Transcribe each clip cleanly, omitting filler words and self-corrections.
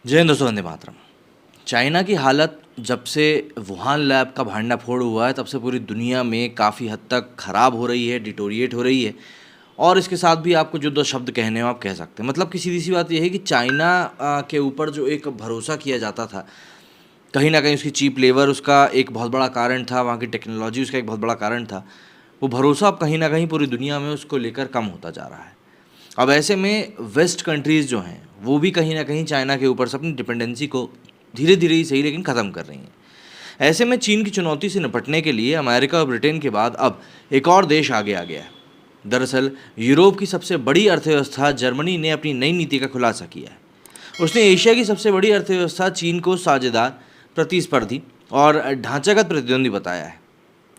जय हिंद दोस्तों, वंदे मातरम। चाइना की हालत जब से वुहान लैब का भांडाफोड़ हुआ है तब से पूरी दुनिया में काफ़ी हद तक ख़राब हो रही है, डिटोरिएट हो रही है। और इसके साथ भी आपको जो दो शब्द कहने हो आप कह सकते हैं। मतलब की सीधी सी बात यह है कि चाइना के ऊपर जो एक भरोसा किया जाता था, कहीं ना कहीं उसकी चीप लेबर उसका एक बहुत बड़ा कारण था, वहाँ की टेक्नोलॉजी उसका एक बहुत बड़ा कारण था। वो भरोसा अब कहीं ना कहीं पूरी दुनिया में उसको लेकर कम होता जा रहा है। अब ऐसे में वेस्ट कंट्रीज़ जो हैं वो भी कहीं ना कहीं चाइना के ऊपर से अपनी डिपेंडेंसी को धीरे धीरे ही सही लेकिन ख़त्म कर रही हैं। ऐसे में चीन की चुनौती से निपटने के लिए अमेरिका और ब्रिटेन के बाद अब एक और देश आगे आ गया है। दरअसल यूरोप की सबसे बड़ी अर्थव्यवस्था जर्मनी ने अपनी नई नीति का खुलासा किया है। उसने एशिया की सबसे बड़ी अर्थव्यवस्था चीन को साझेदार, प्रतिस्पर्धी और ढांचागत प्रतिद्वंदी बताया है।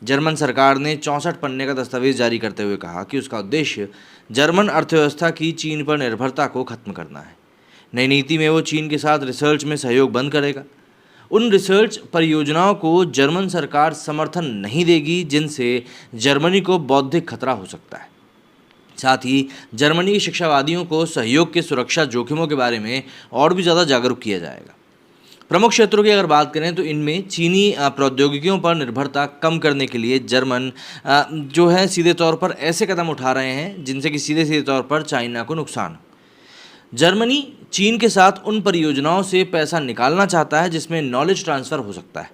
जर्मन सरकार ने 64 पन्ने का दस्तावेज जारी करते हुए कहा कि उसका उद्देश्य जर्मन अर्थव्यवस्था की चीन पर निर्भरता को खत्म करना है। नई नीति में वो चीन के साथ रिसर्च में सहयोग बंद करेगा। उन रिसर्च परियोजनाओं को जर्मन सरकार समर्थन नहीं देगी जिनसे जर्मनी को बौद्धिक खतरा हो सकता है। साथ ही जर्मनी के शिक्षावादियों को सहयोग के सुरक्षा जोखिमों के बारे में और भी ज़्यादा जागरूक किया जाएगा। प्रमुख क्षेत्रों की अगर बात करें तो इनमें चीनी प्रौद्योगिकियों पर निर्भरता कम करने के लिए जर्मन जो है सीधे तौर पर ऐसे कदम उठा रहे हैं जिनसे कि सीधे सीधे तौर पर चाइना को नुकसान हो। जर्मनी चीन के साथ उन परियोजनाओं से पैसा निकालना चाहता है जिसमें नॉलेज ट्रांसफ़र हो सकता है।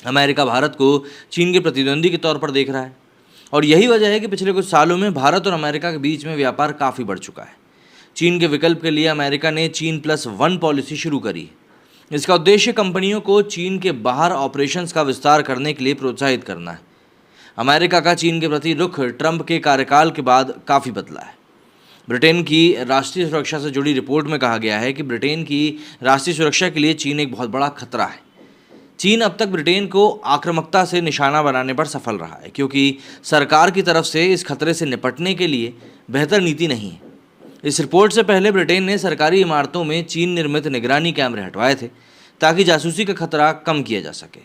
अमेरिका भारत को चीन के प्रतिद्वंदी के तौर पर देख रहा है और यही वजह है कि पिछले कुछ सालों में भारत और अमेरिका के बीच में व्यापार काफ़ी बढ़ चुका है। चीन के विकल्प के लिए अमेरिका ने China+1 पॉलिसी शुरू करी। इसका उद्देश्य कंपनियों को चीन के बाहर ऑपरेशंस का विस्तार करने के लिए प्रोत्साहित करना है। अमेरिका का चीन के प्रति रुख ट्रंप के कार्यकाल के बाद काफ़ी बदला है। ब्रिटेन की राष्ट्रीय सुरक्षा से जुड़ी रिपोर्ट में कहा गया है कि ब्रिटेन की राष्ट्रीय सुरक्षा के लिए चीन एक बहुत बड़ा खतरा है। चीन अब तक ब्रिटेन को आक्रामकता से निशाना बनाने पर सफल रहा है क्योंकि सरकार की तरफ से इस खतरे से निपटने के लिए बेहतर नीति नहीं है। इस रिपोर्ट से पहले ब्रिटेन ने सरकारी इमारतों में चीन निर्मित निगरानी कैमरे हटवाए थे ताकि जासूसी का खतरा कम किया जा सके।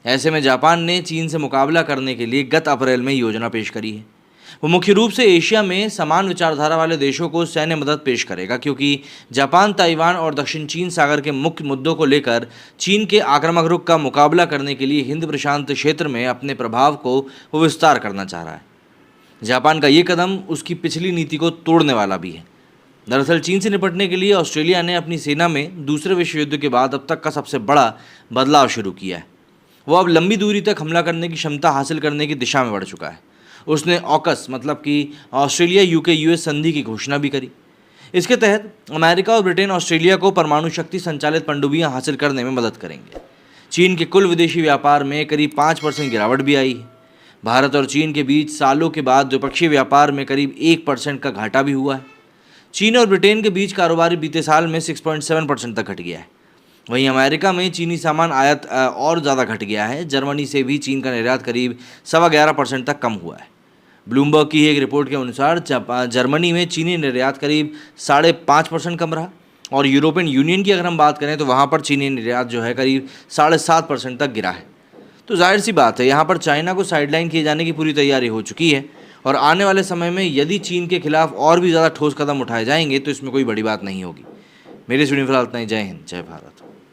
ऐसे में जापान ने चीन से मुकाबला करने के लिए गत अप्रैल में योजना पेश करी है। वो मुख्य रूप से एशिया में समान विचारधारा वाले देशों को सैन्य मदद पेश करेगा क्योंकि जापान ताइवान और दक्षिण चीन सागर के मुख्य मुद्दों को लेकर चीन के आक्रामक रुख का मुकाबला करने के लिए हिंद प्रशांत क्षेत्र में अपने प्रभाव को वो विस्तार करना चाह रहा है। जापान का ये कदम उसकी पिछली नीति को तोड़ने वाला भी है। दरअसल चीन से निपटने के लिए ऑस्ट्रेलिया ने अपनी सेना में दूसरे विश्व युद्ध के बाद अब तक का सबसे बड़ा बदलाव शुरू किया है। वो अब लंबी दूरी तक हमला करने की क्षमता हासिल करने की दिशा में बढ़ चुका है। उसने ऑकस मतलब कि ऑस्ट्रेलिया यूके यूएस संधि की घोषणा भी करी। इसके तहत अमेरिका और ब्रिटेन ऑस्ट्रेलिया को परमाणु शक्ति संचालित पनडुब्बियां हासिल करने में मदद करेंगे। चीन के कुल विदेशी व्यापार में करीब 5% गिरावट भी आई है। भारत और चीन के बीच सालों के बाद द्विपक्षीय व्यापार में करीब 1% का घाटा भी हुआ है। चीन और ब्रिटेन के बीच कारोबार बीते साल में 6.7% तक घट गया है। वहीं अमेरिका में चीनी सामान आयात और ज़्यादा घट गया है। जर्मनी से भी चीन का निर्यात करीब 11.25% तक कम हुआ है। ब्लूमबर्ग की एक रिपोर्ट के अनुसार जर्मनी में चीनी निर्यात करीब 5.5% कम रहा और यूरोपियन यूनियन की अगर हम बात करें तो वहाँ पर चीनी निर्यात जो है करीब 7.5% तक गिरा है। तो जाहिर सी बात है यहाँ पर चाइना को साइडलाइन किए जाने की पूरी तैयारी हो चुकी है और आने वाले समय में यदि चीन के खिलाफ और भी ज़्यादा ठोस कदम उठाए जाएंगे तो इसमें कोई बड़ी बात नहीं होगी। मेरी इस वीडियो में फिलहाल इतना ही। जय हिंद, जय भारत।